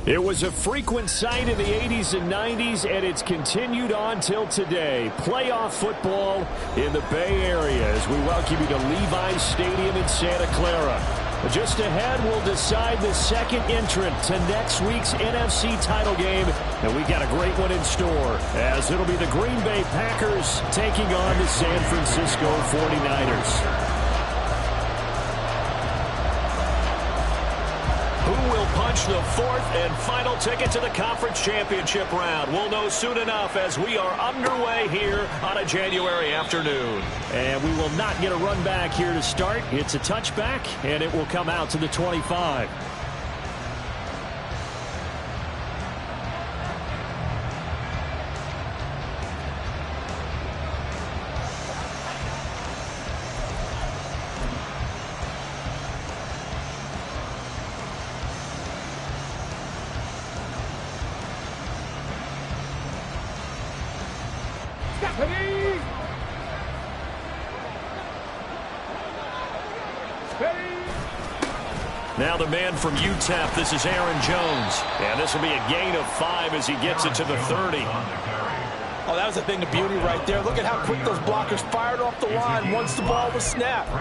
It was a frequent sight in the 80s and 90s, and it's continued on till today. Playoff football in the Bay Area as we welcome you to Levi's Stadium in Santa Clara. Just ahead, we'll decide the second entrant to next week's NFC title game, and we got a great one in store, as it'll be the Green Bay Packers taking on the San Francisco 49ers. Who will punch the fourth and final ticket to the conference championship round? We'll know soon enough as we are underway here on a January afternoon. And we will not get a run back here to start. It's a touchback, and it will come out to the 25. Now the man from UTEP, this is Aaron Jones. And this will be a gain of 5 as he gets it to the 30. Oh, that was a thing of beauty right there. Look at how quick those blockers fired off the line once the ball was snapped.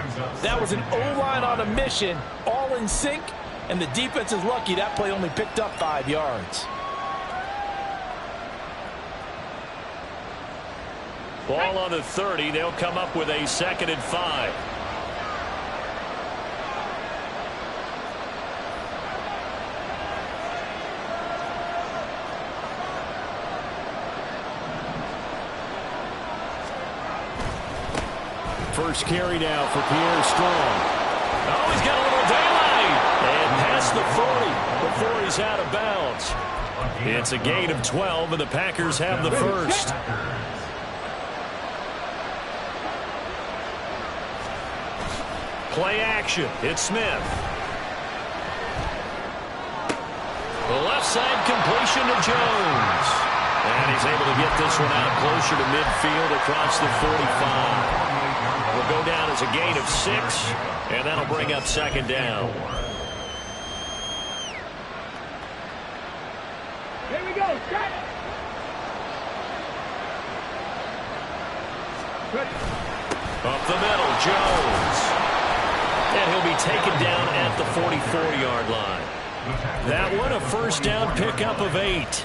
That was an O-line on a mission, all in sync, and the defense is lucky that play only picked up 5 yards. Ball on the 30. They'll come up with a 2nd and 5. First carry now for Pierre Strong. Oh, he's got a little daylight. And past the 40 before he's out of bounds. It's a gain of 12, and the Packers have the first. Play action. It's Smith. The left side completion to Jones. And he's able to get this one out closer to midfield across the 45. Will go down as a gain of 6, and that'll bring up 2nd down. Here we go. Shot. Up the middle, Jones. And he'll be taken down at the 44-yard line. That one a first down pickup of 8.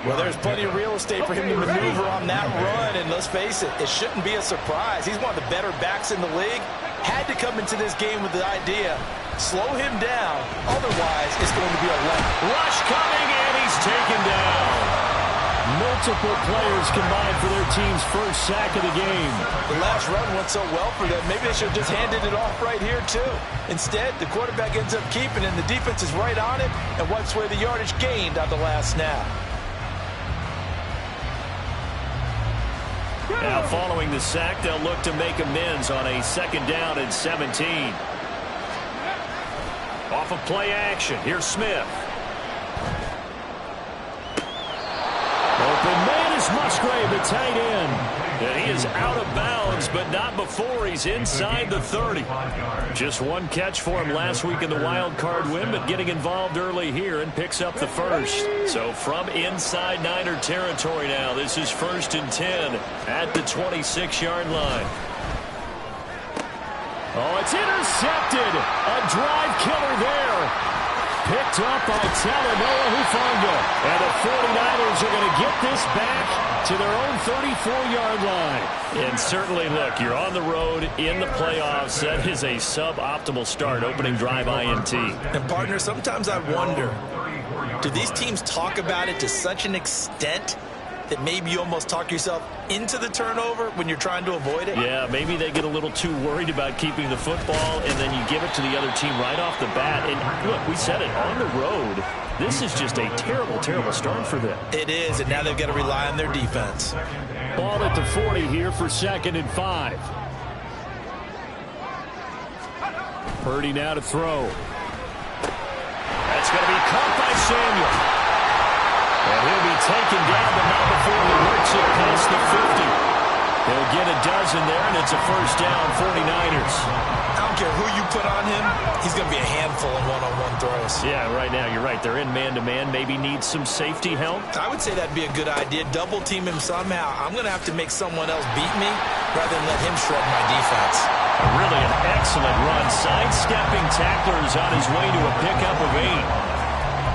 Well, there's plenty of real estate for him to maneuver on that run, and let's face it, it shouldn't be a surprise. He's one of the better backs in the league. Had to come into this game with the idea, slow him down, otherwise it's going to be a rush coming, and he's taken down. Multiple players combined for their team's first sack of the game. The last run went so well for them, maybe they should have just handed it off right here too. Instead, the quarterback ends up keeping it, and the defense is right on it and wipes away the yardage gained on the last snap. Now following the sack, they'll look to make amends on a 2nd down and 17. Off of play action, here's Smith. Open man is Musgrave, the tight end. And he is out of bounds, but not before he's inside the 30. Just one catch for him last week in the wild card win, but getting involved early here and picks up the first. So from inside Niner territory now, this is 1st and 10 at the 26-yard line. Oh, it's intercepted. A drive killer there. Picked up by Talanoa Hufanga. And the 49ers are going to get this back to their own 34-yard line. And certainly, look, you're on the road in the playoffs. That is a suboptimal start, opening drive INT. And, partner, sometimes I wonder, do these teams talk about it to such an extent that maybe you almost talk yourself into the turnover when you're trying to avoid it? Yeah, maybe they get a little too worried about keeping the football, and then you give it to the other team right off the bat. And look, we said it, on the road, this is just a terrible, terrible start for them. It is, and now they've got to rely on their defense. Ball at the 40 here for 2nd and 5. Purdy now to throw. That's going to be caught by Samuel. And he'll be taken down, but not before he works it past the 50. They'll get a dozen there, and it's a first down, 49ers. How don't care who you put on him, he's going to be a handful in one-on-one throws. Yeah, right now, you're right. They're in man-to-man. Maybe need some safety help. I would say that'd be a good idea. Double team him somehow. I'm going to have to make someone else beat me rather than let him shred my defense. Really an excellent run. Sidestepping tacklers on his way to a pickup of 8.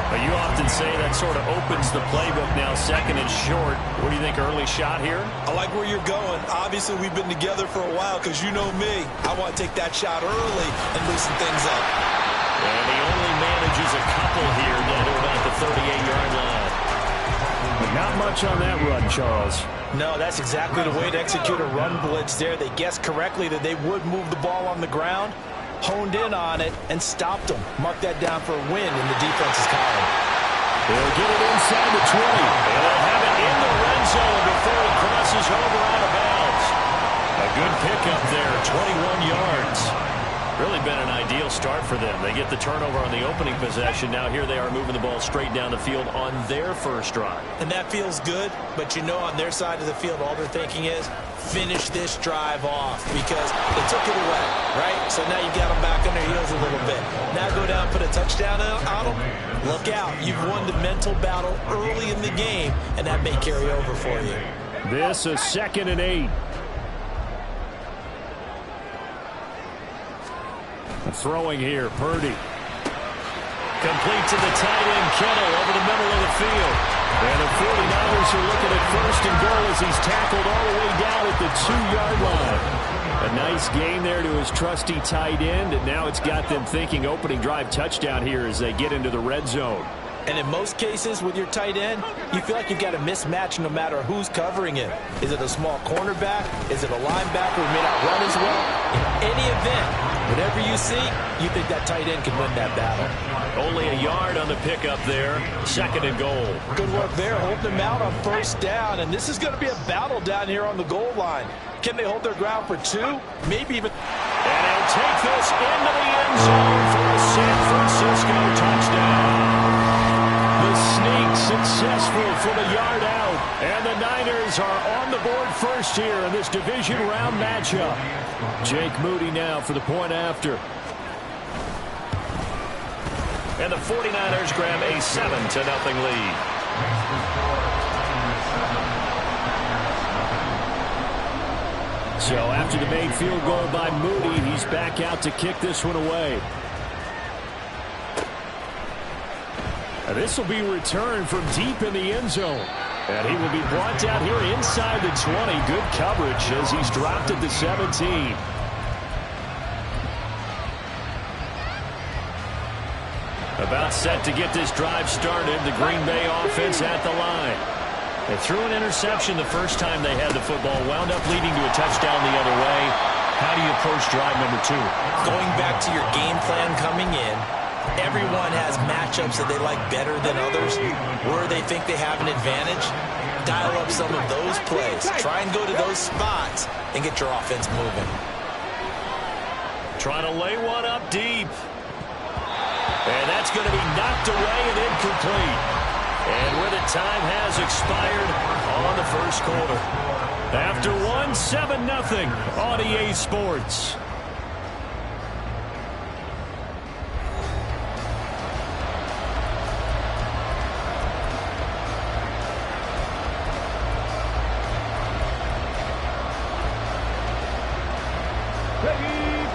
But you often say that sort of opens the playbook now, second and short. What do you think, early shot here? I like where you're going. Obviously, we've been together for a while because you know me. I want to take that shot early and loosen things up. And he only manages a couple here down to about the 38-yard line. But not much on that run, Charles. No, that's exactly the way to execute a run blitz there. They guessed correctly that they would move the ball on the ground, honed in on it, and stopped them. Mark that down for a win in the defense's column. They'll get it inside the 20. And they'll have it in the red zone before he crosses over out of bounds. A good pickup there, 21 yards. Really been an ideal start for them. They get the turnover on the opening possession. Now here they are moving the ball straight down the field on their first drive. And that feels good, but you know on their side of the field all they're thinking is finish this drive off because they took it away, right? So now you got them back on their heels a little bit. Now go down and put a touchdown on them. Look out. You've won the mental battle early in the game, and that may carry over for you. This is 2nd and 8. Throwing here, Purdy. Complete to the tight end, Kittle, over the middle of the field. And the 49ers are looking at 1st and goal as he's tackled all the way down at the 2-yard line. A nice gain there to his trusty tight end, and now it's got them thinking opening drive touchdown here as they get into the red zone. And in most cases with your tight end, you feel like you've got a mismatch no matter who's covering it. Is it a small cornerback? Is it a linebacker who may not run as well? In any event, whatever you see, you think that tight end can win that battle. Only a yard on the pickup there. 2nd and goal. Good work there, holding them out on 1st down. And this is going to be a battle down here on the goal line. Can they hold their ground for 2? Maybe even... And he'll take this into the end zone for a San Francisco touchdown. The sneak successful for the yard out. And the Niners are on the board first here in this division round matchup. Jake Moody now for the point after. And the 49ers grab a 7-0 lead. So after the made field goal by Moody, he's back out to kick this one away. And this will be returned from deep in the end zone. And he will be brought down here inside the 20. Good coverage as he's dropped at the 17. About set to get this drive started. The Green Bay offense at the line. They threw an interception the first time they had the football. Wound up leading to a touchdown the other way. How do you approach drive number 2? Going back to your game plan coming in, everyone has matchups that they like better than others, where they think they have an advantage. Dial up some of those plays. Try and go to those spots and get your offense moving. Trying to lay one up deep. And that's going to be knocked away and incomplete. And with it, time has expired on the first quarter. After one, 7-0 on EA Sports.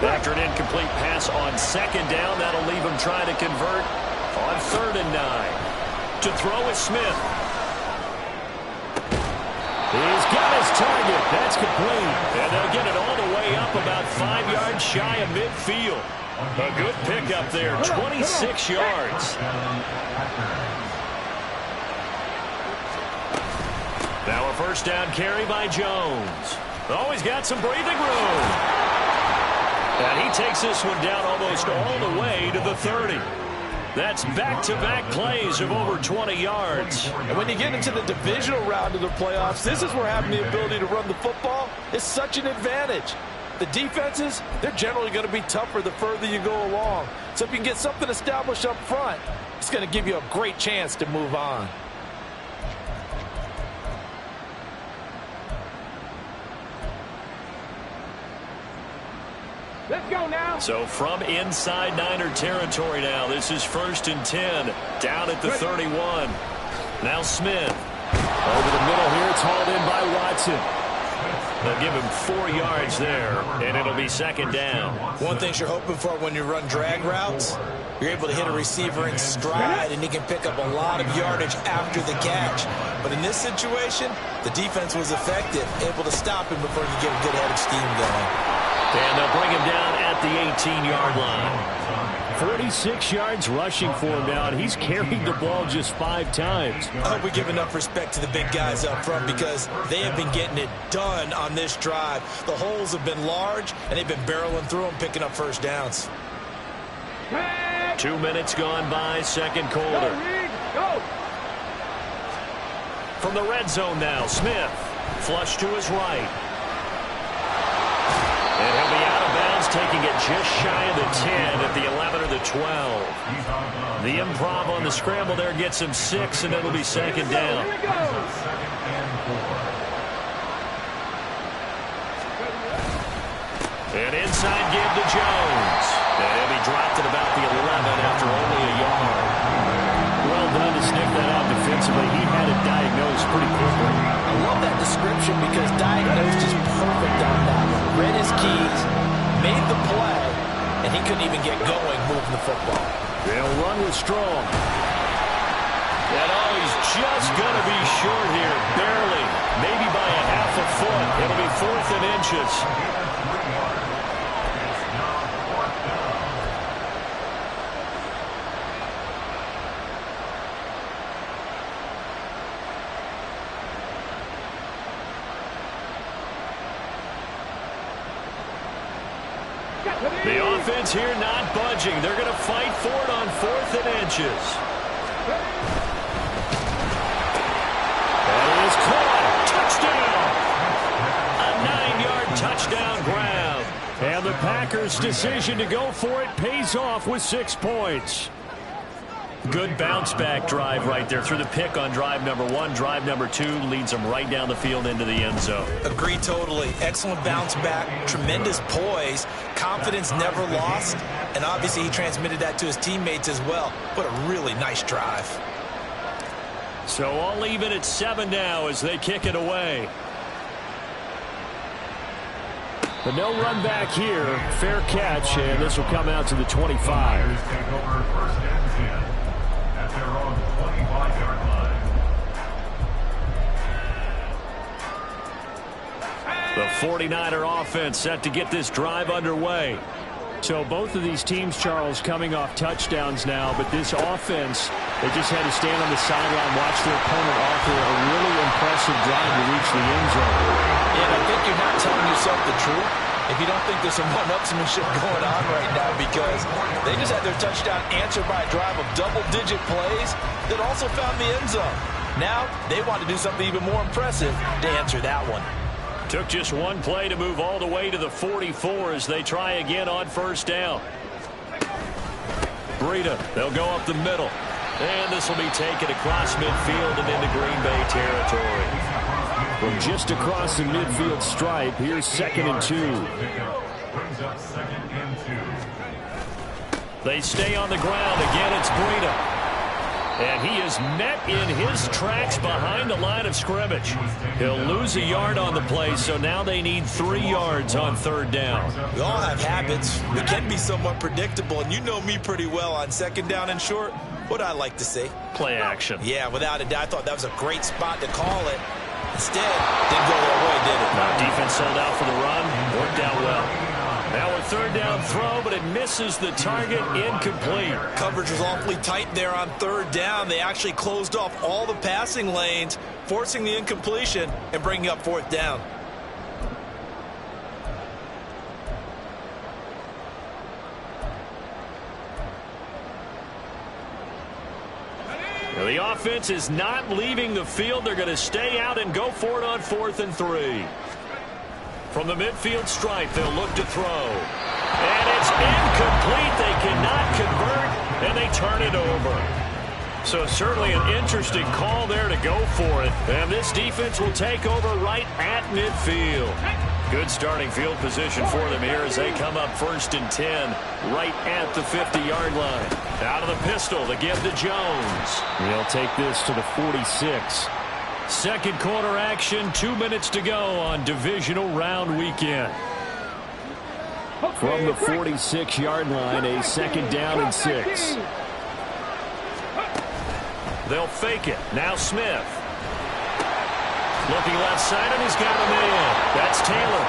After an incomplete pass on 2nd down, that'll leave him trying to convert on 3rd and 9. To throw is Smith. He's got his target. That's complete. And they'll get it all the way up about 5 yards shy of midfield. A good pickup there, 26 yards. Now a 1st down carry by Jones. Always got some breathing room. And he takes this one down almost all the way to the 30. That's back-to-back plays of over 20 yards. And when you get into the divisional round of the playoffs, this is where having the ability to run the football is such an advantage. The defenses, they're generally going to be tougher the further you go along. So if you can get something established up front, it's going to give you a great chance to move on. Let's go now. So from inside Niner territory now, this is 1st and 10, down at the 31. Now Smith. Over the middle here, it's hauled in by Watson. They'll give him 4 yards there, and it'll be 2nd down. One thing you're hoping for when you run drag routes, you're able to hit a receiver in stride, and he can pick up a lot of yardage after the catch. But in this situation, the defense was effective, able to stop him before he could get a good head of steam going. And they'll bring him down at the 18-yard line. 46 yards rushing for him now, and he's carried the ball just 5 times. I hope we give enough respect to the big guys up front because they have been getting it done on this drive. The holes have been large, and they've been barreling through them, picking up first downs. 2 minutes gone by, 2nd quarter. Go. From the red zone now, Smith. Flush to his right. And he'll be out of bounds, taking it just shy of the 10 at the 11 or the 12. The improv on the scramble there gets him 6, and it'll be 2nd down. And inside give to Jones. And he'll be dropped at about the 11 after only a yard. Well done to sniff that out defensively. He had it diagnosed pretty quickly. I love that description because diagnosed is perfect on that one. Read his keys, made the play, and he couldn't even get going moving the football. They'll run with Strong. And he's just going to be short here, barely, maybe by a half a foot. It'll be 4th and inches. The offense here not budging. They're going to fight for it on 4th and inches. That is caught. Touchdown. A 9-yard touchdown grab. And the Packers' decision to go for it pays off with 6 points. Good bounce-back drive right there through the pick on drive number 1. Drive number 2 leads them right down the field into the end zone. Agree totally. Excellent bounce back, tremendous poise, confidence never lost, and obviously he transmitted that to his teammates as well. What a really nice drive. So all even at 7 now as they kick it away. But no run back here. Fair catch, and this will come out to the 25. The 49er offense set to get this drive underway. So both of these teams, Charles, coming off touchdowns now, but this offense, they just had to stand on the sideline, watch their opponent offer a really impressive drive to reach the end zone. Yeah, I think you're not telling yourself the truth if you don't think there's some one-upsmanship going on right now, because they just had their touchdown answered by a drive of double-digit plays that also found the end zone. Now they want to do something even more impressive to answer that one. Took just one play to move all the way to the 44 as they try again on 1st down. Breida, they'll go up the middle. And this will be taken across midfield and into Green Bay territory. From just across the midfield stripe, here's 2nd and 2. They stay on the ground. Again, it's Breida. And he is met in his tracks behind the line of scrimmage. He'll lose a yard on the play, so now they need 3 yards on 3rd down. We all have habits. We can be somewhat predictable, and you know me pretty well on 2nd down and short. What I like to see? Play action. Yeah, without a doubt, I thought that was a great spot to call it. Instead, didn't go their way, did it? Now defense sold out for the run. Worked out well. Now a 3rd down throw, but it misses the target. Incomplete. Coverage was awfully tight there on 3rd down. They actually closed off all the passing lanes, forcing the incompletion and bringing up 4th down. Now the offense is not leaving the field. They're going to stay out and go for it on 4th and 3. From the midfield stripe, they'll look to throw. And it's incomplete. They cannot convert, and they turn it over. So certainly an interesting call there to go for it. And this defense will take over right at midfield. Good starting field position for them here as they come up 1st and 10 right at the 50-yard line. Out of the pistol, the give to Jones. He'll take this to the 46. Second quarter action, 2 minutes to go on divisional round weekend. From the 46-yard line, a 2nd down and 6. They'll fake it. Now Smith. Looking left side, and he's got a man. That's Taylor.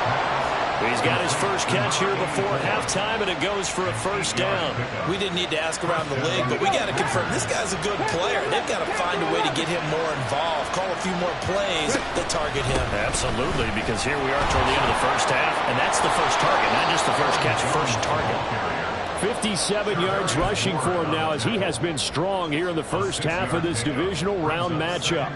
He's got his first catch here before halftime, and it goes for a 1st down. We didn't need to ask around the league, but we got to confirm this guy's a good player. They've got to find a way to get him more involved, call a few more plays that target him. Absolutely, because here we are toward the end of the first half, and that's the first target, not just the first catch, first target. 57 yards rushing for him now as he has been strong here in the first half of this divisional round matchup.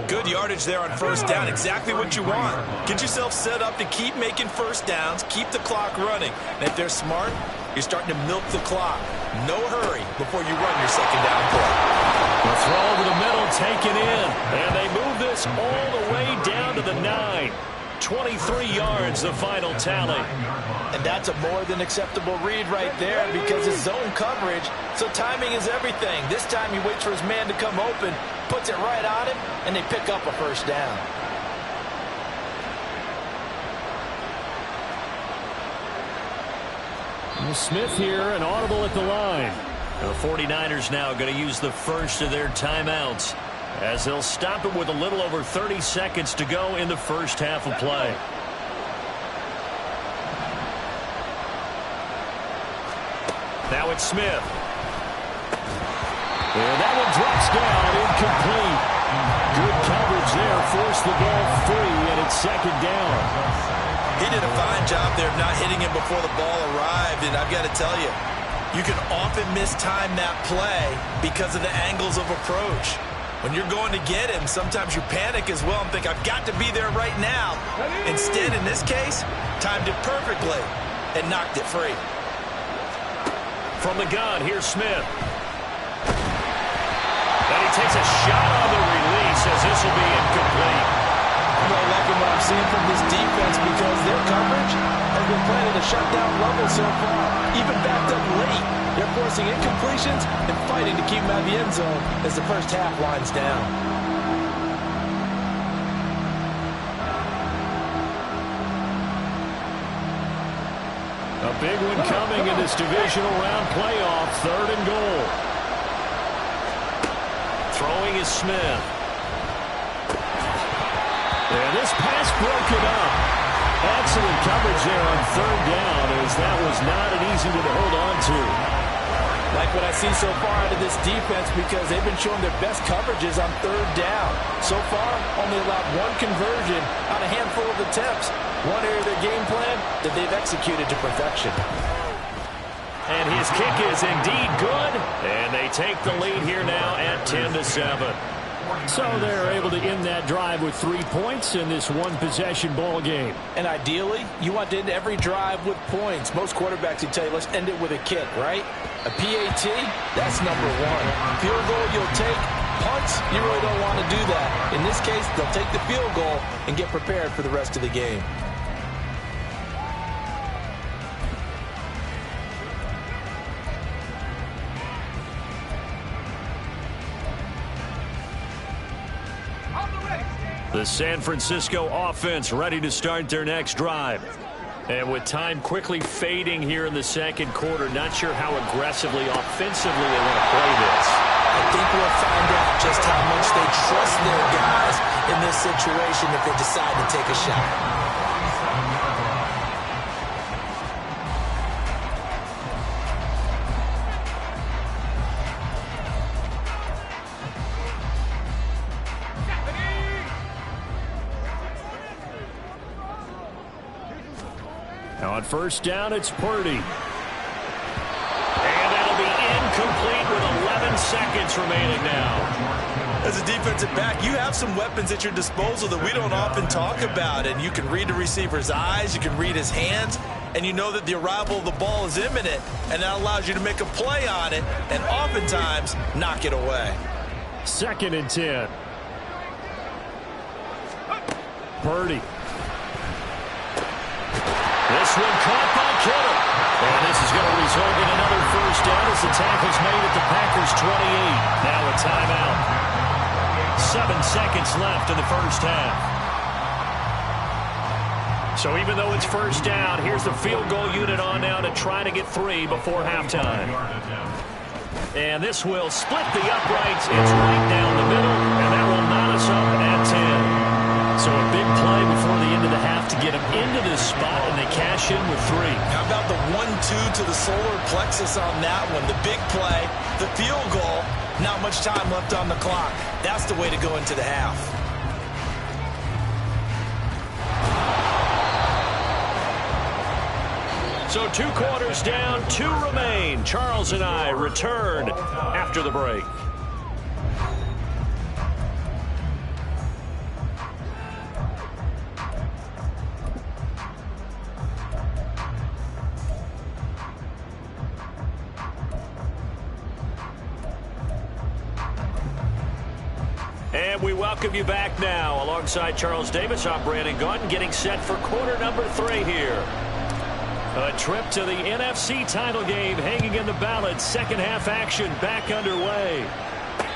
Good yardage there on 1st down. Exactly what you want. Get yourself set up to keep making 1st downs, keep the clock running. And if they're smart, you're starting to milk the clock. No hurry before you run your 2nd down play. The throw over the middle taken in. And they move this all the way down to the 9. 23 yards, the final tally. And that's a more than acceptable read right there because it's zone coverage, so timing is everything. This time he waits for his man to come open, puts it right on him, and they pick up a 1st down. Smith here, an audible at the line. The 49ers now going to use the first of their timeouts, as they'll stop it with a little over 30 seconds to go in the first half of play. Now it's Smith. And that one drops down, incomplete. Good coverage there, forced the ball free, and it's 2nd down. He did a fine job there of not hitting him before the ball arrived, and I've got to tell you, you can often mistime that play because of the angles of approach. When you're going to get him, sometimes you panic as well and think, I've got to be there right now. Instead, in this case, timed it perfectly and knocked it free. From the gun, here's Smith. And he takes a shot on the release as this will be incomplete. I'm really liking what I'm seeing from this defense because their coverage has been playing at a shutdown level so far, even backed up late. They're forcing incompletions and fighting to keep them out of the end zone as the first half winds down. A big one coming in this divisional round playoff, 3rd and goal. Throwing is Smith. And this pass broken up. Excellent coverage there on 3rd down, as that was not an easy one to hold on to. Like what I see so far out of this defense because they've been showing their best coverages on 3rd down. So far, only allowed 1 conversion on a handful of attempts. One area of their game plan that they've executed to perfection. And his kick is indeed good. And they take the lead here now at 10-7. So they're able to end that drive with 3 points in this one-possession ball game. And ideally, you want to end every drive with points. Most quarterbacks would tell you, let's end it with a kick, right? A PAT, that's number 1. Field goal, you'll take. Punts, you really don't want to do that. In this case, they'll take the field goal and get prepared for the rest of the game. The San Francisco offense ready to start their next drive. And with time quickly fading here in the second quarter, not sure how aggressively, offensively they want to play this. I think we'll find out just how much they trust their guys in this situation if they decide to take a shot. Now on 1st down, it's Purdy. And that'll be incomplete with 11 seconds remaining now. As a defensive back, you have some weapons at your disposal that we don't often talk about. And you can read the receiver's eyes, you can read his hands, and you know that the arrival of the ball is imminent. And that allows you to make a play on it and oftentimes knock it away. 2nd and 10. This one caught by Kittle. And this is going to result in another first down as the tackle's made at the Packers' 28. Now a timeout. 7 seconds left in the first half. So even though it's first down, here's the field goal unit on now to try to get 3 before halftime. And this will split the uprights. It's right down the middle, and that will knot us up at 10. So a big play before the end of the half to get them into this spot, and they cash in with 3. How about the 1-2 to the solar plexus on that one? The big play, the field goal, not much time left on the clock. That's the way to go into the half. So 2 quarters down, 2 remain. Charles and I return after the break. And we welcome you back now. Alongside Charles Davis, I'm Brandon Gaudin, getting set for quarter number 3 here. A trip to the NFC title game hanging in the balance. Second half action back underway.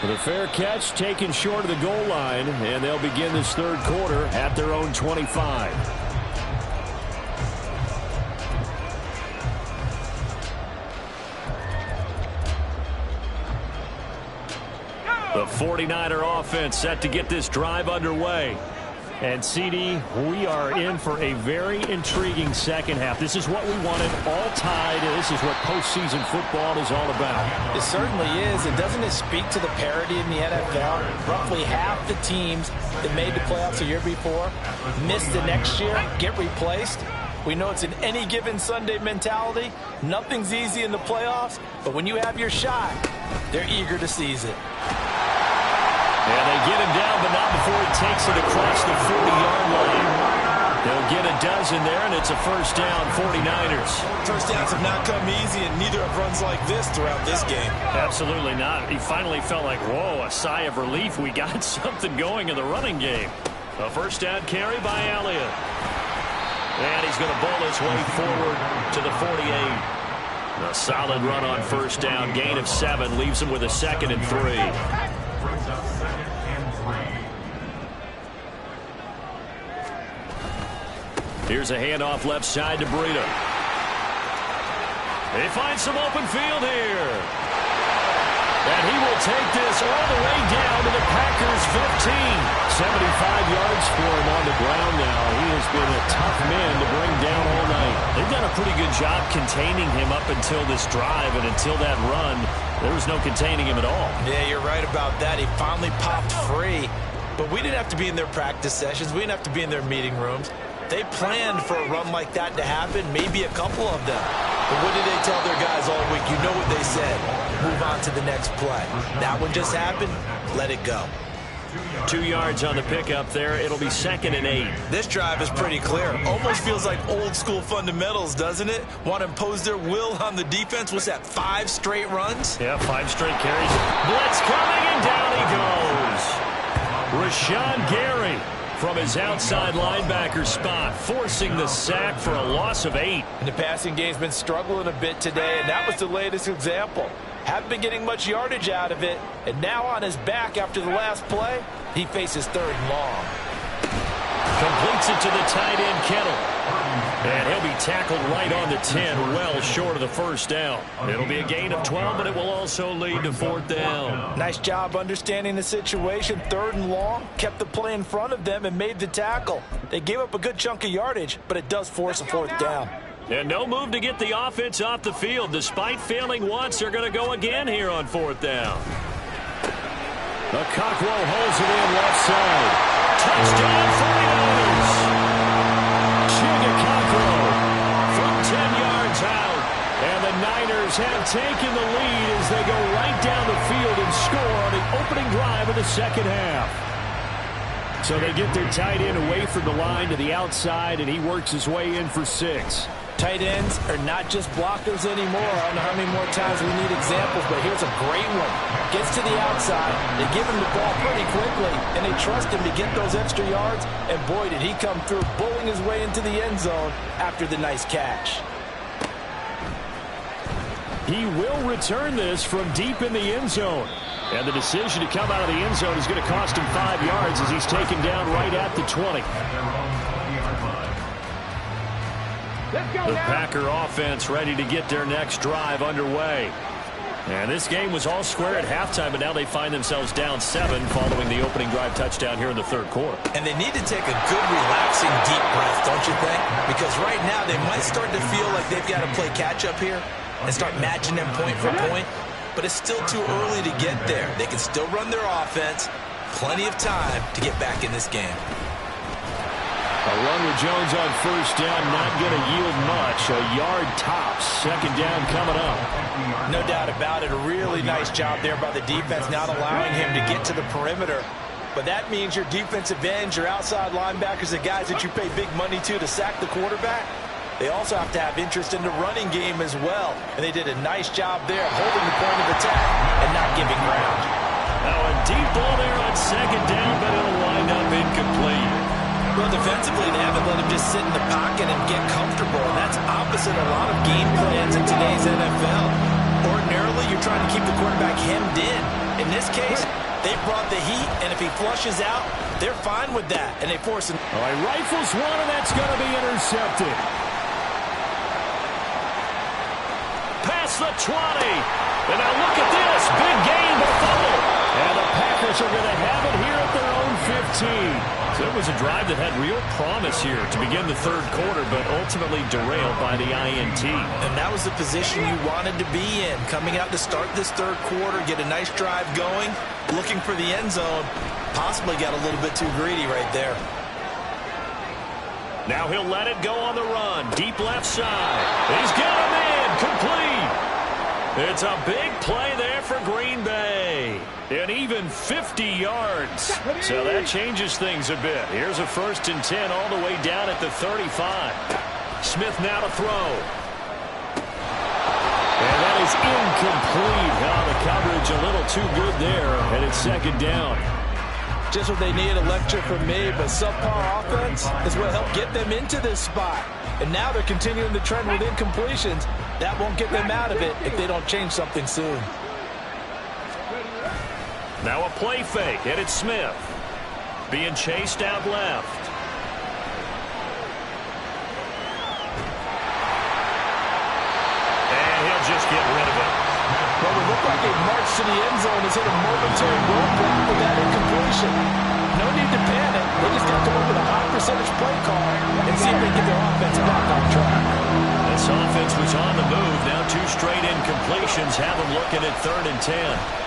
With a fair catch taken short of the goal line, and they'll begin this third quarter at their own 25. The 49er offense set to get this drive underway. And, CD, we are in for a very intriguing second half. This is what we wanted, all tied. This is what postseason football is all about. It certainly is. And doesn't it speak to the parity in the NFL? Roughly half the teams that made the playoffs a year before miss the next year, get replaced. We know it's an any given Sunday mentality. Nothing's easy in the playoffs, but when you have your shot, they're eager to seize it. And they get him down, but not before he takes it across the 40-yard line. They'll get a dozen there, and it's a first down, 49ers. First downs have not come easy, and neither have runs like this throughout this game. Absolutely not. He finally felt like, whoa, a sigh of relief. We got something going in the running game. A first down carry by Elliott. And he's going to bowl his way forward to the 48. A solid run on first down. Gain of 7 leaves him with a 2nd and 3. Here's a handoff left side to Breida. They find some open field here. And he will take this all the way down to the Packers' 15. 75 yards for him on the ground now. He has been a tough man to bring down all night. They've done a pretty good job containing him up until this drive, and until that run, there was no containing him at all. Yeah, you're right about that. He finally popped free. But we didn't have to be in their practice sessions. We didn't have to be in their meeting rooms. They planned for a run like that to happen, maybe a couple of them. But what did they tell their guys all week? You know what they said. Move on to the next play. That one just happened. Let it go. 2 yards on the pickup there. It'll be 2nd and 8. This drive is pretty clear. Almost feels like old school fundamentals, doesn't it? Want to impose their will on the defense. What's that, 5 straight runs? Yeah, 5 straight carries. Blitz coming, and down he goes. Rashawn Gary from his outside linebacker spot, forcing the sack for a loss of 8. And the passing game's been struggling a bit today, and that was the latest example. Haven't been getting much yardage out of it, and now on his back after the last play, he faces 3rd and long. Completes it to the tight end, Kittle. And he'll be tackled right on the 10, well short of the first down. It'll be a gain of 12, but it will also lead to 4th down. Nice job understanding the situation. 3rd and long, kept the play in front of them and made the tackle. They gave up a good chunk of yardage, but it does force a 4th down. And no move to get the offense off the field. Despite failing once, they're going to go again here on 4th down. The Cockrell holds it in left side. Touchdown 49ers. Chigga Cockrell from 10 yards out. And the Niners have taken the lead as they go right down the field and score on the opening drive of the second half. So they get their tight end away from the line to the outside, and he works his way in for 6. Tight ends are not just blockers anymore. I don't know how many more times we need examples, but here's a great one. Gets to the outside, they give him the ball pretty quickly, and they trust him to get those extra yards, and boy, did he come through, bowling his way into the end zone after the nice catch. He will return this from deep in the end zone. And the decision to come out of the end zone is going to cost him 5 yards as he's taken down right at the 20. The Packer offense ready to get their next drive underway. And this game was all square at halftime, but now they find themselves down 7 following the opening drive touchdown here in the third quarter. And they need to take a good, relaxing, deep breath, don't you think? Because right now they might start to feel like they've got to play catch-up here and start matching them point for point. But it's still too early to get there. They can still run their offense. Plenty of time to get back in this game. A run with Jones on first down, not going to yield much. A yard tops. Second down coming up. No doubt about it. A really nice job there by the defense, not allowing him to get to the perimeter. But that means your defensive ends, your outside linebackers, the guys that you pay big money to sack the quarterback, they also have to have interest in the running game as well. And they did a nice job there holding the point of attack and not giving ground. Now a deep ball there on second down, but it'll wind up incomplete. Well, defensively, they haven't let him just sit in the pocket and get comfortable. And that's opposite a lot of game plans in today's NFL. Ordinarily, you're trying to keep the quarterback hemmed in. In this case, they brought the heat, and if he flushes out, they're fine with that. And they force him. All right, rifles one, and that's going to be intercepted. Past the 20. And now look at this. Big gain, but fumble. And the Packers are going to have it here at their own 15. So it was a drive that had real promise here to begin the third quarter, but ultimately derailed by the INT. And that was the position you wanted to be in. Coming out to start this third quarter, get a nice drive going, looking for the end zone. Possibly got a little bit too greedy right there. Now he'll let it go on the run. Deep left side. He's got him in. Complete. It's a big play there for Green Bay. And even 50 yards. So that changes things a bit. Here's a 1st and 10 all the way down at the 35. Smith now to throw. And that is incomplete. The coverage a little too good there. And it's second down. Just what they need, a lecture from me, but subpar offense is what helped get them into this spot. And now they're continuing the trend with incompletions. That won't get them out of it if they don't change something soon. Now a play fake, and it's Smith. Being chased out left. And he'll just get rid of it. Well, it looked like a march to the end zone has hit a momentary roadblock with that incompletion. No need to panic. They just have to work with a high percentage play call and see if they get their offense back on track. This offense was on the move. Now 2 straight incompletions have them looking at 3rd and 10.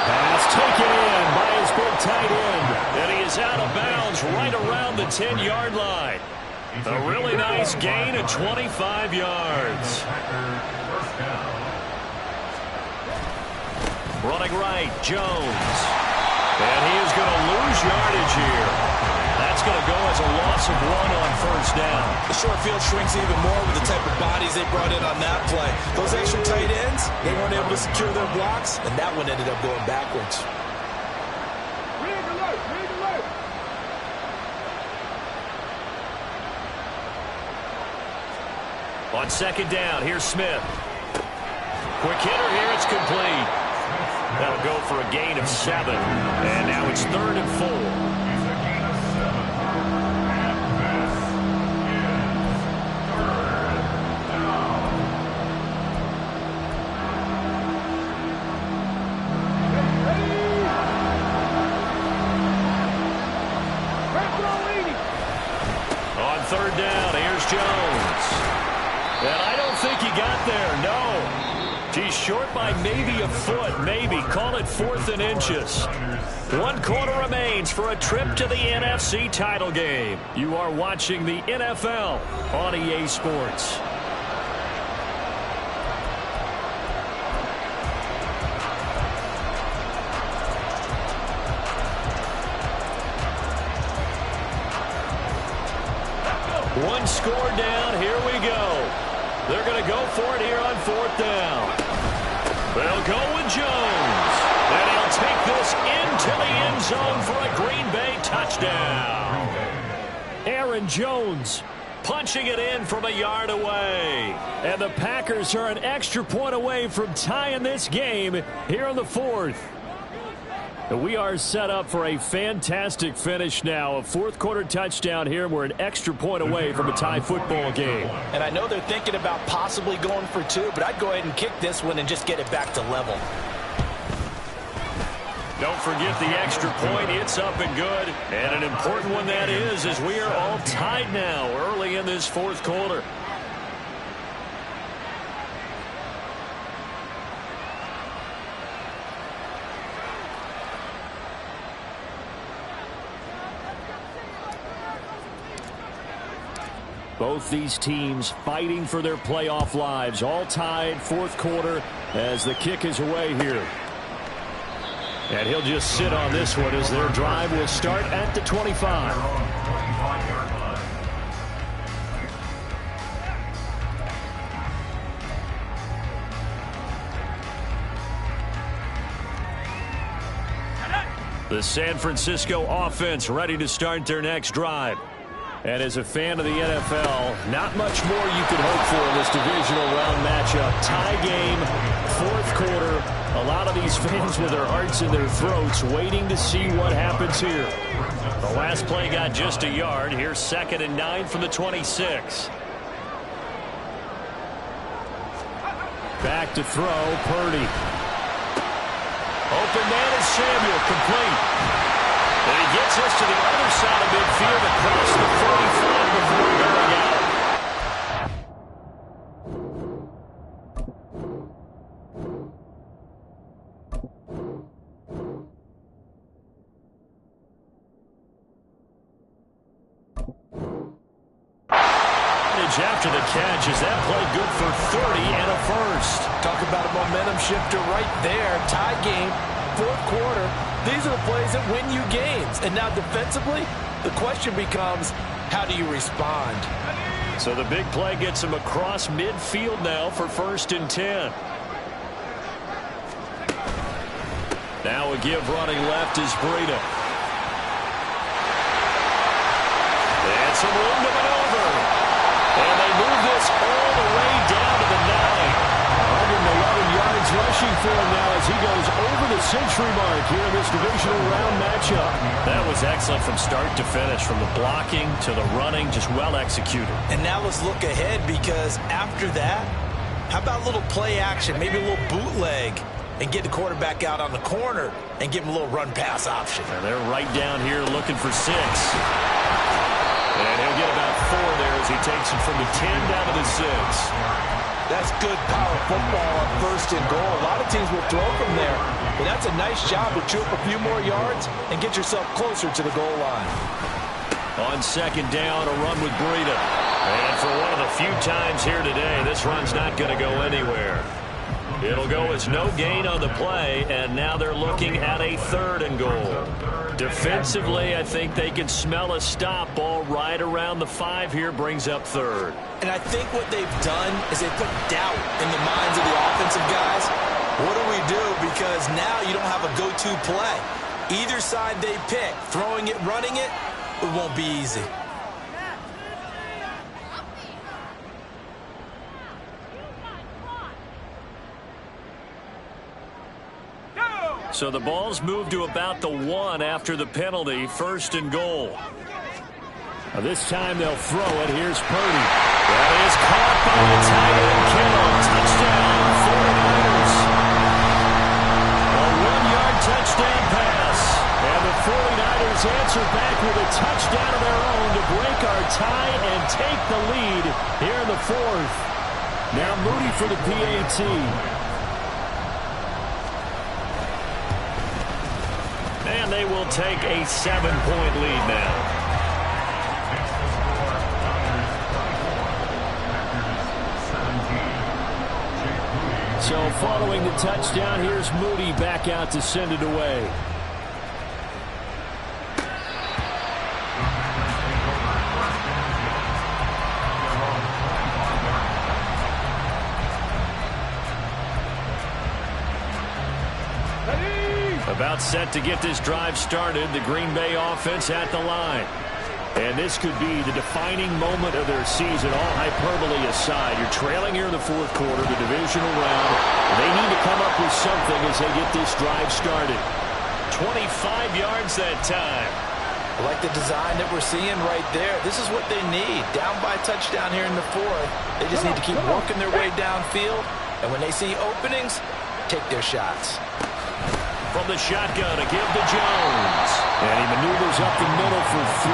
Pass taken in by his big tight end. And he is out of bounds right around the 10-yard line. A really nice gain of 25 yards. Running right, Jones. And he is going to lose yardage here. That's going to go as a loss of 1 on first down. The short field shrinks even more with the type of bodies they brought in on that play. Those extra tight ends, they weren't able to secure their blocks, and that one ended up going backwards. On second down, here's Smith. Quick hitter here, it's complete. That'll go for a gain of 7. And now it's 3rd and 4. On 3rd down, here's Jones. And I don't think he got there, no. He's short by maybe a foot, maybe. Call it 4th and inches. 1 quarter remains for a trip to the NFC title game. You are watching the NFL on EA Sports. one score down. Here we go. They're going to go for it here on 4th down. They'll go with Jones. And he'll take this into the end zone for a Green Bay touchdown. Aaron Jones punching it in from a yard away. And the Packers are an extra point away from tying this game here in the 4th. We are set up for a fantastic finish now. A 4th quarter touchdown here. We're an extra point away from a tie football game. And I know they're thinking about possibly going for 2, but I'd go ahead and kick this one and just get it back to level. Don't forget the extra point. It's up and good. And an important one that is, as we are all tied now early in this 4th quarter. Both these teams fighting for their playoff lives. All tied, 4th quarter as the kick is away here. And he'll just sit on this one as their drive will start at the 25. The San Francisco offense ready to start their next drive. And as a fan of the NFL, not much more you could hope for in this divisional round matchup. Tie game, 4th quarter. A lot of these fans with their hearts in their throats waiting to see what happens here. The last play got just a yard. Here's 2nd and 9 from the 26. Back to throw, Purdy. Open man is Samuel, complete. And he gets us to the other side of midfield across the 45 before going out. After the catch, is that play good for 30 and a first? Talk about a momentum shifter right there. Tie game, 4th quarter. These are the plays that win you games. And now defensively, the question becomes, how do you respond? So the big play gets him across midfield now for 1st and 10. Now a give running left is Breida. And some room to maneuver. And they move this all the way down to the 9. 111 yards rushing for him now as he goes over the century mark here in this divisional round matchup. That was excellent from start to finish, from the blocking to the running, just well executed. And now let's look ahead, because after that, how about a little play action, maybe a little bootleg, and get the quarterback out on the corner and give him a little run-pass option. And they're right down here looking for 6. And he'll get about 4 there as he takes it from the 10 down to the 6. That's good power football on 1st and goal. A lot of teams will throw from there, but that's a nice job to chew up a few more yards and get yourself closer to the goal line. On 2nd down, a run with Breida. And for one of the few times here today, this run's not going to go anywhere. It'll go as no gain on the play, and now they're looking at a 3rd and goal. Defensively, I think they can smell a stop. Ball right around the 5 here, brings up 3rd. And I think what they've done is they put doubt in the minds of the offensive guys. What do we do? Because now you don't have a go-to play. Either side they pick, throwing it, running it, it won't be easy. So the ball's moved to about the 1 after the penalty. 1st and goal. This time they'll throw it. Here's Purdy. That is caught by the tight end, Kittle. Touchdown, 49ers. A 1-yard touchdown pass. And the 49ers answer back with a touchdown of their own to break our tie and take the lead here in the 4th. Now Moody for the PAT. And they will take a 7-point lead now. So following the touchdown, here's Moody back out to send it away. About set to get this drive started. The Green Bay offense at the line. And this could be the defining moment of their season, all hyperbole aside. You're trailing here in the fourth quarter, the divisional round. They need to come up with something as they get this drive started. 25 yards that time. I like the design that we're seeing right there. This is what they need. Down by touchdown here in the fourth. They just need to keep working their way downfield. And when they see openings, take their shots. From the shotgun, a give to Jones. And he maneuvers up the middle for 3.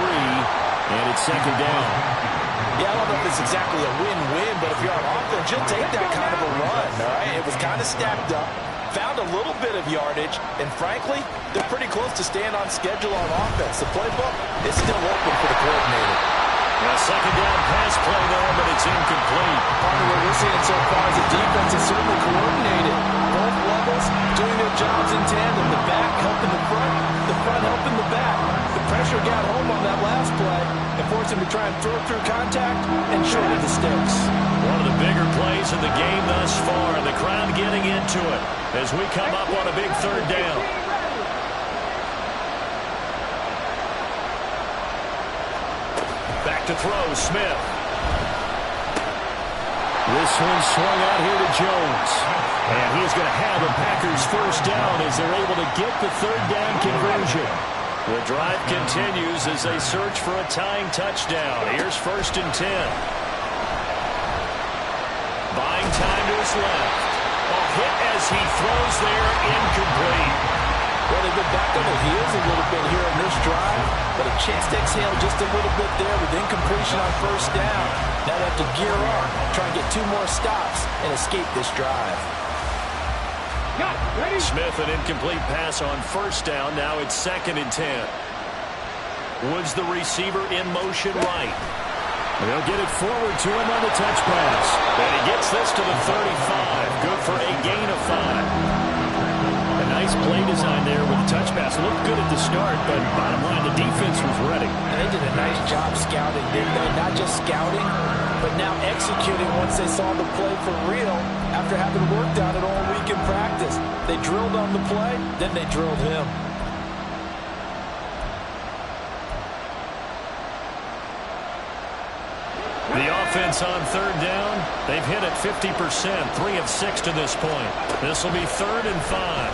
And it's second down. Yeah, I don't know if it's exactly a win-win, but if you're on offense, you'll take that kind of a run, all right? It was kind of stacked up, found a little bit of yardage, and frankly, they're pretty close to staying on schedule on offense. The playbook is still open for the coordinator. A second down pass play there, but it's incomplete. Part of what we're seeing so far is the defense is certainly coordinated. Both levels doing their jobs in tandem. The back helping the front helping the back. The pressure got home on that last play and forced him to try and throw through contact and shorted the sticks. One of the bigger plays in the game thus far, and the crowd getting into it as we come up on a big third down. Back to throw, Smith. This one swung out here to Jones. And he's going to have the Packers first down as they're able to get the third down conversion. The drive continues as they search for a tying touchdown. Here's 1st and 10. Buying time to his left. A hit as he throws there, incomplete. Well, they've been back on their heels a little bit here on this drive, but a chance to exhale just a little bit there with incompletion on first down. Now they have to gear up, try and get 2 more stops, and escape this drive. Smith, an incomplete pass on first down. Now it's 2nd and 10. Woods, the receiver, in motion right. They'll get it forward to him on the touch pass. And he gets this to the 35. Good for a gain of 5. A nice play design there with the touch pass. Looked good at the start, but bottom line, the defense was ready. And they did a nice job scouting, didn't they? Not just scouting, but now executing once they saw the play for real after having worked on it all week in practice. They drilled on the play, then they drilled him. The offense on third down, they've hit it 50%, 3 of 6 to this point. This will be 3rd and 5.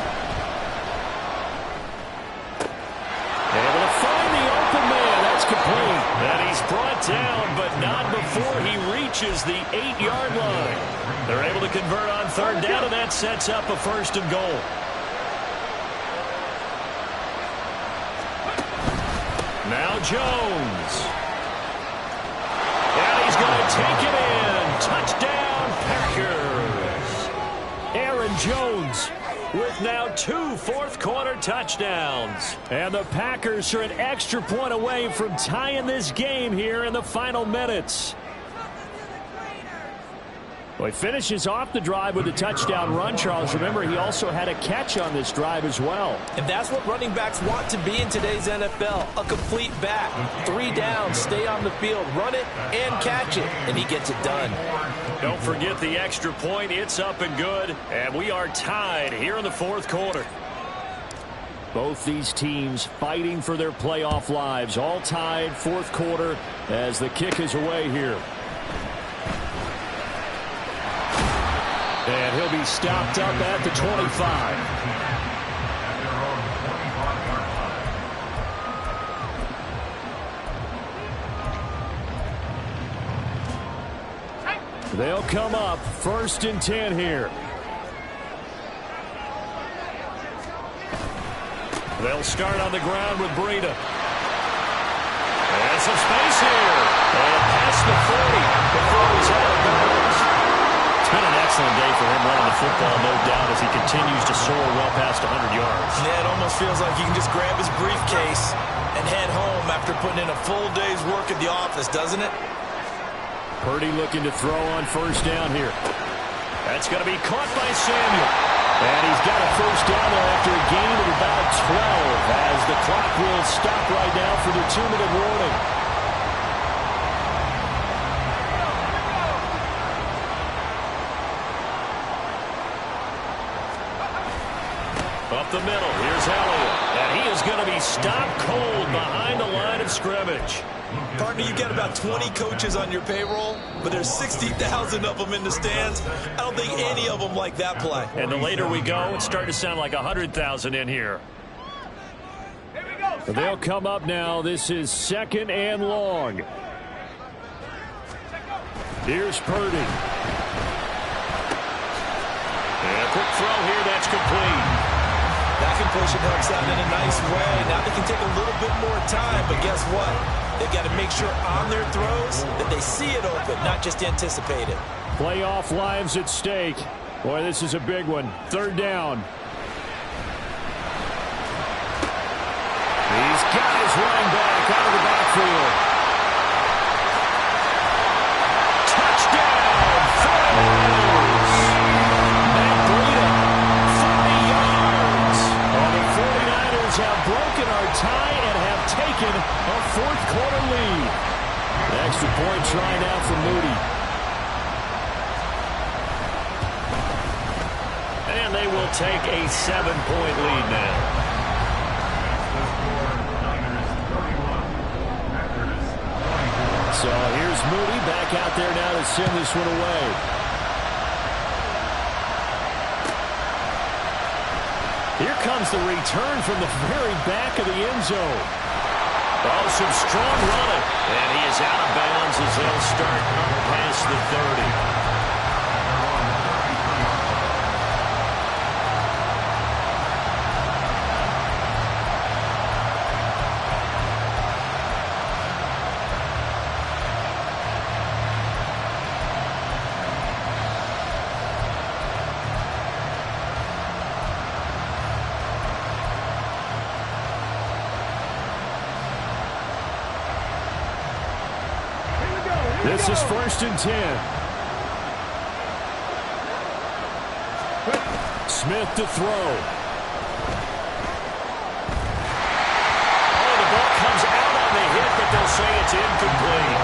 Able to find the open man. That's complete. And he's brought down, but not before he reaches the 8-yard line. They're able to convert on third down, and that sets up a 1st and goal. Now Jones. And he's going to take it in. Touchdown, Packers. Aaron Jones with now 2 fourth-quarter touchdowns. And the Packers are an extra point away from tying this game here in the final minutes. Well, he finishes off the drive with a touchdown run, Charles. Remember, he also had a catch on this drive as well. And that's what running backs want to be in today's NFL, a complete back. 3 downs, stay on the field, run it, and catch it. And he gets it done. Don't forget the extra point. It's up and good. And we are tied here in the fourth quarter. Both these teams fighting for their playoff lives. All tied, fourth quarter, as the kick is away here. And he'll be stopped up at the 25. They'll come up 1st and 10 here. They'll start on the ground with Breida. There's some space here. And past the 40 before he's out of bounds. It's been an excellent day for him running the football, no doubt, as he continues to soar well past 100 yards. Yeah, it almost feels like he can just grab his briefcase and head home after putting in a full day's work at the office, doesn't it? Purdy looking to throw on first down here. That's going to be caught by Samuel. And he's got a first down there after a gain of about 12 as the clock will stop right now for the 2-minute warning. Up the middle, here's Elliott. And he is going to be stopped cold behind the line of scrimmage. Partner, you've got about 20 coaches on your payroll, but there's 60,000 of them in the stands. I don't think any of them like that play. And the later we go, it's starting to sound like 100,000 in here. They'll come up now. This is 2nd and long. Here's Purdy. And a quick throw here. That's complete. That completion helps out in a nice way. Now they can take a little bit more time, but guess what? They've got to make sure on their throws that they see it open, not just anticipate it. Playoff lives at stake. Boy, this is a big one. 3rd down. He's got his running back out of the backfield. Touchdown, 49ers. Matt Breida, 40 yards. And the 49ers have broken our tie and have taken a 4th quarter lead. The extra point try now for Moody. And they will take a 7-point lead now. So here's Moody back out there now to send this one away. Here comes the return from the very back of the end zone. Oh, some strong running. And he is out of bounds as they'll start up past the 30. This is 1st and 10. Smith to throw. Oh, the ball comes out on the hit, but they'll say it's incomplete.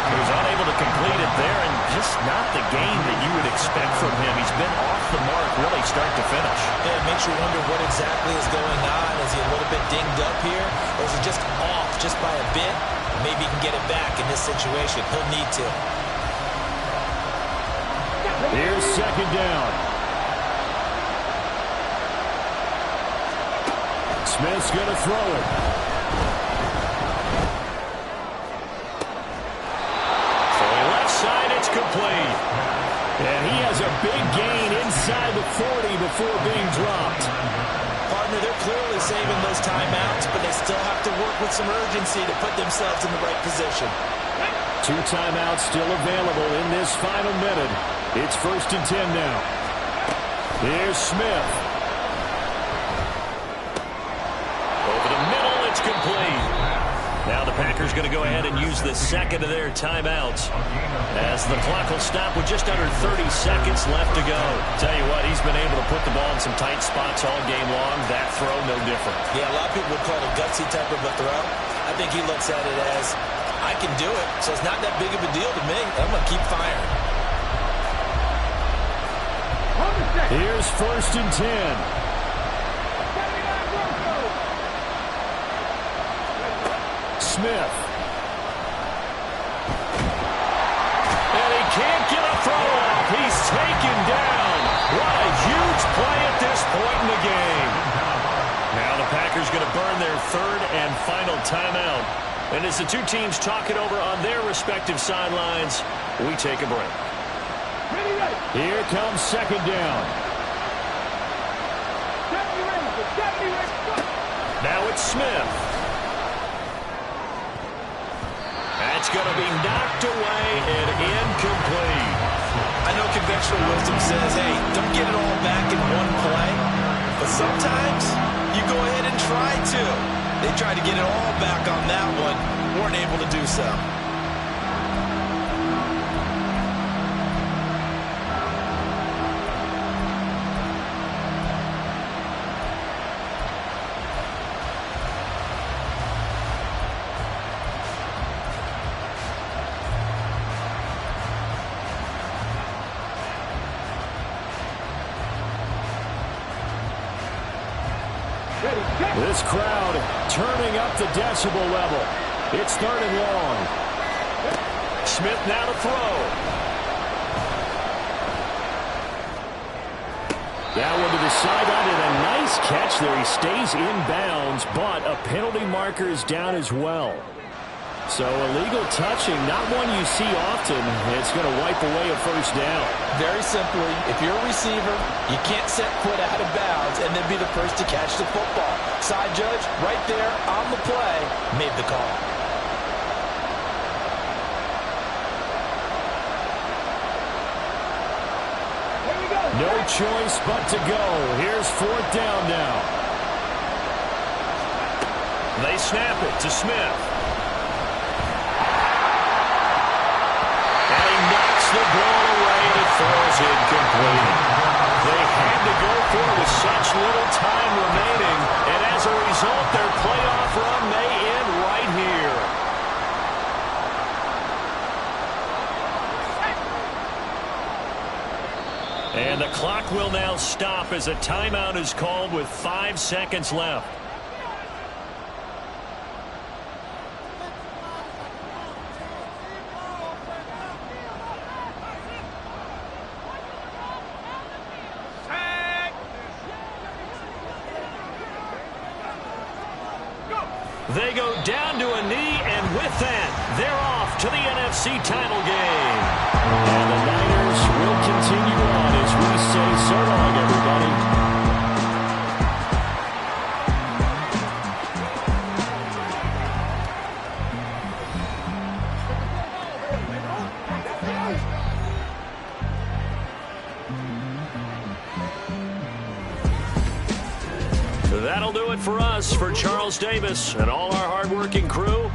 He was unable to complete it there, and just not the game that you would expect from him. He's been off the mark really start to finish. Yeah, it makes you wonder what exactly is going on. Is he a little bit dinged up here, or is he just off just by a bit? Maybe he can get it back in this situation. He'll need to. Here's 2nd down. Smith's going to throw it. Fully left side, it's complete. And he has a big gain inside the 40 before being dropped. Partner, they're clearly saving those timeouts, but they still have to work with some urgency to put themselves in the right position. 2 timeouts still available in this final minute. It's 1st and 10 now. Here's Smith. Over the middle, it's complete. Now the Packers going to go ahead and use the 2nd of their timeouts as the clock will stop with just under 30 seconds left to go. Tell you what, he's been able to put the ball in some tight spots all game long. That throw, no different. Yeah, a lot of people would call it a gutsy type of a throw. I think he looks at it as, I can do it, so it's not that big of a deal to me. I'm going to keep firing. Here's 1st and 10. Smith. And he can't get a throw off. He's taken down. What a huge play at this point in the game. Now the Packers going to burn their 3rd and final timeout. And as the two teams talk it over on their respective sidelines, we take a break. Here comes 2nd down. Now it's Smith. That's going to be knocked away and incomplete. I know conventional wisdom says, hey, don't get it all back in one play. But sometimes you go ahead and try to. They tried to get it all back on that one, weren't able to do so. This crowd turning up the decibel level. It's 3rd and long. Smith now to throw. That one to the sideline, and a nice catch there. He stays in bounds, but a penalty marker is down as well. So illegal touching, not one you see often. It's going to wipe away a first down. Very simply, if you're a receiver, you can't set foot out of bounds and then be the first to catch the football. Side judge, right there on the play, made the call. No choice but to go. Here's 4th down now. They snap it to Smith. The ball away, and it falls incomplete. They had to go for it with such little time remaining, and as a result, their playoff run may end right here. And the clock will now stop as a timeout is called with 5 seconds left. They go down to a knee, and with that, they're off to the NFC title game. And the Niners will continue on as we say so long, everybody. That'll do it for us. For Charles Davis and all our hardworking crew,